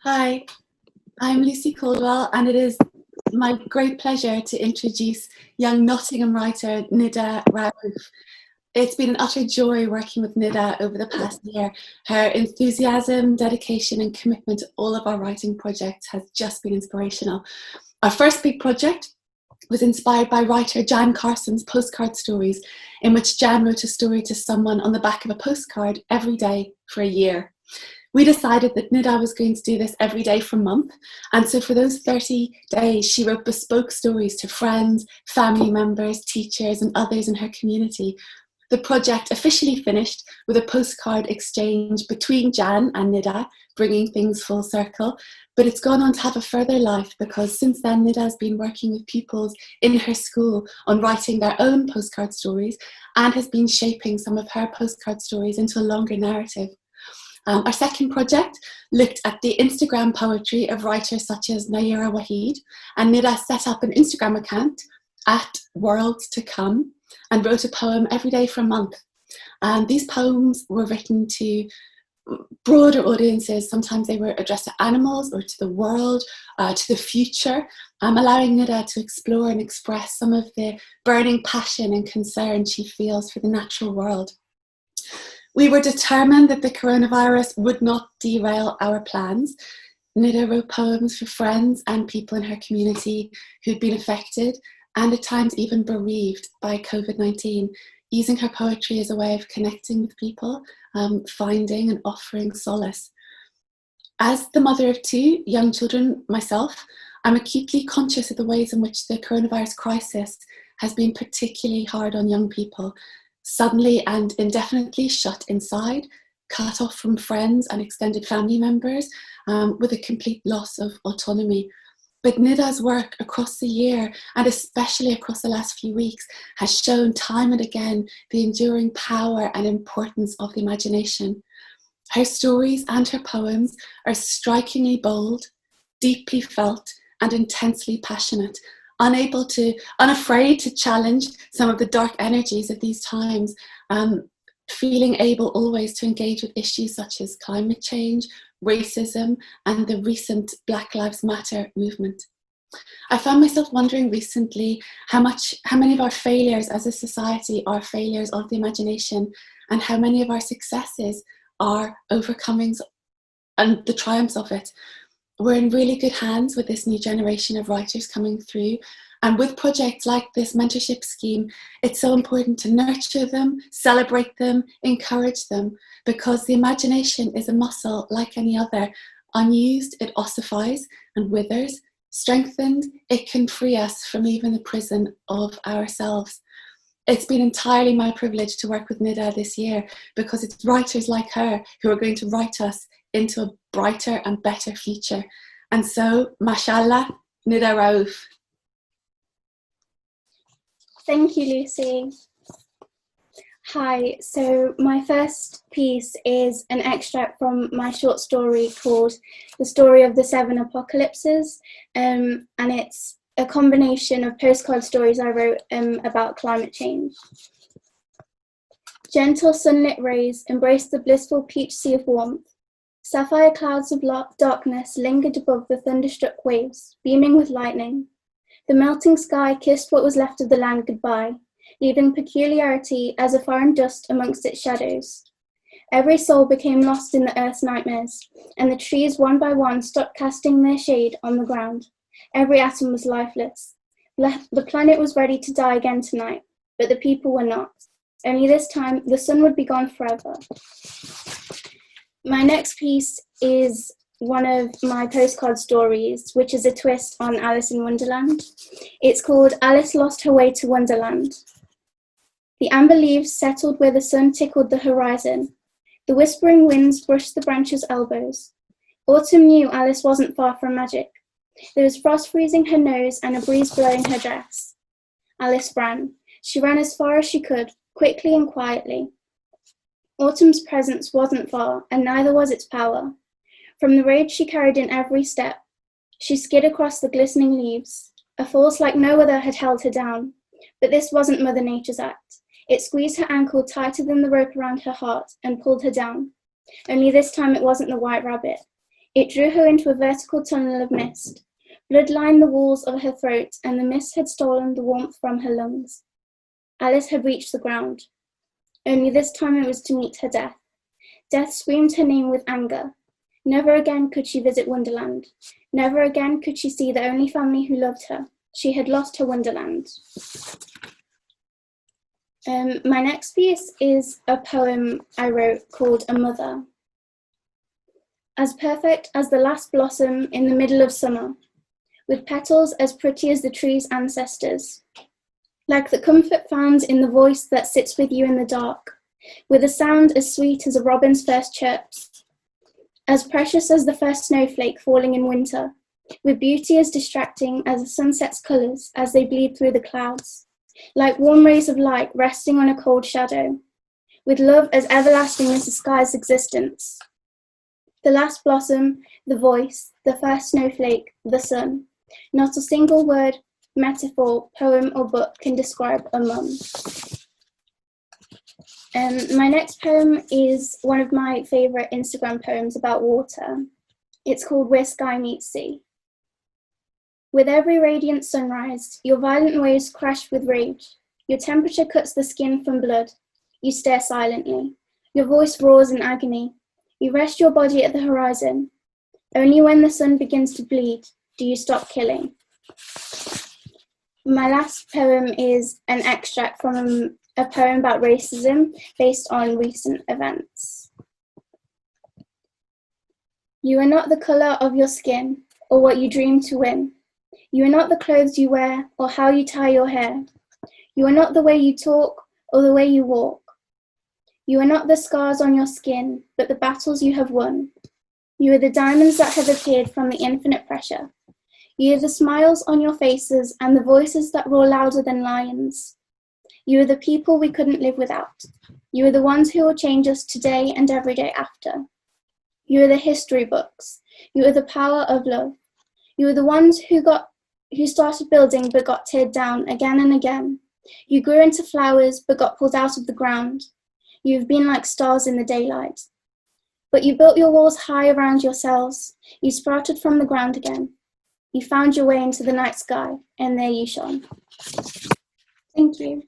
Hi, I'm Lucy Caldwell, and it is my great pleasure to introduce young Nottingham writer Nidaa Raoof. It's been an utter joy working with Nidaa over the past year. Her enthusiasm, dedication, and commitment to all of our writing projects has just been inspirational. Our first big project was inspired by writer Jan Carson's postcard stories, in which Jan wrote a story to someone on the back of a postcard every day for a year. We decided that Nidaa was going to do this every day for a month. And so for those 30 days, she wrote bespoke stories to friends, family members, teachers, and others in her community. The project officially finished with a postcard exchange between Jan and Nidaa, bringing things full circle. But it's gone on to have a further life, because since then Nidaa's been working with pupils in her school on writing their own postcard stories, and has been shaping some of her postcard stories into a longer narrative. Our second project looked at the Instagram poetry of writers such as Nayyirah Waheed, and Nidaa set up an Instagram account at Worlds to Come and wrote a poem every day for a month. And these poems were written to broader audiences. Sometimes they were addressed to animals or to the world, to the future, allowing Nidaa to explore and express some of the burning passion and concern she feels for the natural world. We were determined that the coronavirus would not derail our plans. Nidaa wrote poems for friends and people in her community who'd been affected and at times even bereaved by COVID-19, using her poetry as a way of connecting with people, finding and offering solace. As the mother of two young children myself, I'm acutely conscious of the ways in which the coronavirus crisis has been particularly hard on young people, suddenly and indefinitely shut inside, cut off from friends and extended family members, with a complete loss of autonomy. But Nida's work across the year, and especially across the last few weeks, has shown time and again the enduring power and importance of the imagination. Her stories and her poems are strikingly bold, deeply felt, and intensely passionate, unafraid to challenge some of the dark energies of these times, feeling able always to engage with issues such as climate change, racism, and the recent Black Lives Matter movement. I found myself wondering recently how many of our failures as a society are failures of the imagination, and how many of our successes are overcomings and the triumphs of it. We're in really good hands with this new generation of writers coming through. And with projects like this mentorship scheme, it's so important to nurture them, celebrate them, encourage them, because the imagination is a muscle like any other. Unused, it ossifies and withers. Strengthened, it can free us from even the prison of ourselves. It's been entirely my privilege to work with Nidaa this year, because it's writers like her who are going to write us into a brighter and better future. And so, mashallah, Nidaa Raoof. Thank you, Lucy. Hi, so my first piece is an extract from my short story called The Story of the Seven Apocalypses, and it's a combination of postcard stories I wrote about climate change. Gentle sunlit rays embraced the blissful peach sea of warmth. Sapphire clouds of darkness lingered above the thunderstruck waves, beaming with lightning. The melting sky kissed what was left of the land goodbye, leaving peculiarity as a foreign dust amongst its shadows. Every soul became lost in the earth's nightmares, and the trees one by one stopped casting their shade on the ground. Every atom was lifeless. The planet was ready to die again tonight, but the people were not. Only this time, the sun would be gone forever. My next piece is one of my postcard stories, which is a twist on Alice in Wonderland. It's called Alice Lost Her Way to Wonderland. The amber leaves settled where the sun tickled the horizon. The whispering winds brushed the branches' elbows. Autumn knew Alice wasn't far from magic. There was frost freezing her nose and a breeze blowing her dress. Alice ran. She ran as far as she could, quickly and quietly. Autumn's presence wasn't far, and neither was its power. From the rage she carried in every step, she skid across the glistening leaves. A force like no other had held her down. But this wasn't Mother Nature's act. It squeezed her ankle tighter than the rope around her heart and pulled her down. Only this time it wasn't the white rabbit. It drew her into a vertical tunnel of mist. Blood lined the walls of her throat, and the mist had stolen the warmth from her lungs. Alice had reached the ground. Only this time it was to meet her death. Death screamed her name with anger. Never again could she visit Wonderland. Never again could she see the only family who loved her. She had lost her Wonderland. My next piece is a poem I wrote called A Mother. As perfect as the last blossom in the middle of summer, with petals as pretty as the tree's ancestors, like the comfort found in the voice that sits with you in the dark, with a sound as sweet as a robin's first chirps, as precious as the first snowflake falling in winter, with beauty as distracting as the sunset's colours as they bleed through the clouds, like warm rays of light resting on a cold shadow, with love as everlasting as the sky's existence. The last blossom, the voice, the first snowflake, the sun. Not a single word, metaphor, poem, or book can describe a mum. My next poem is one of my favourite Instagram poems about water. It's called Where Sky Meets Sea. With every radiant sunrise, your violent waves crash with rage. Your temperature cuts the skin from blood. You stare silently. Your voice roars in agony. You rest your body at the horizon. Only when the sun begins to bleed do you stop killing. My last poem is an extract from a poem about racism based on recent events. You are not the colour of your skin or what you dream to win. You are not the clothes you wear or how you tie your hair. You are not the way you talk or the way you walk. You are not the scars on your skin, but the battles you have won. You are the diamonds that have appeared from the infinite pressure. You are the smiles on your faces and the voices that roar louder than lions. You are the people we couldn't live without. You are the ones who will change us today and every day after. You are the history books. You are the power of love. You are the ones who started building but got teared down again and again. You grew into flowers but got pulled out of the ground. You have been like stars in the daylight. But you built your walls high around yourselves. You sprouted from the ground again. You found your way into the night sky, and there you shone. Thank you.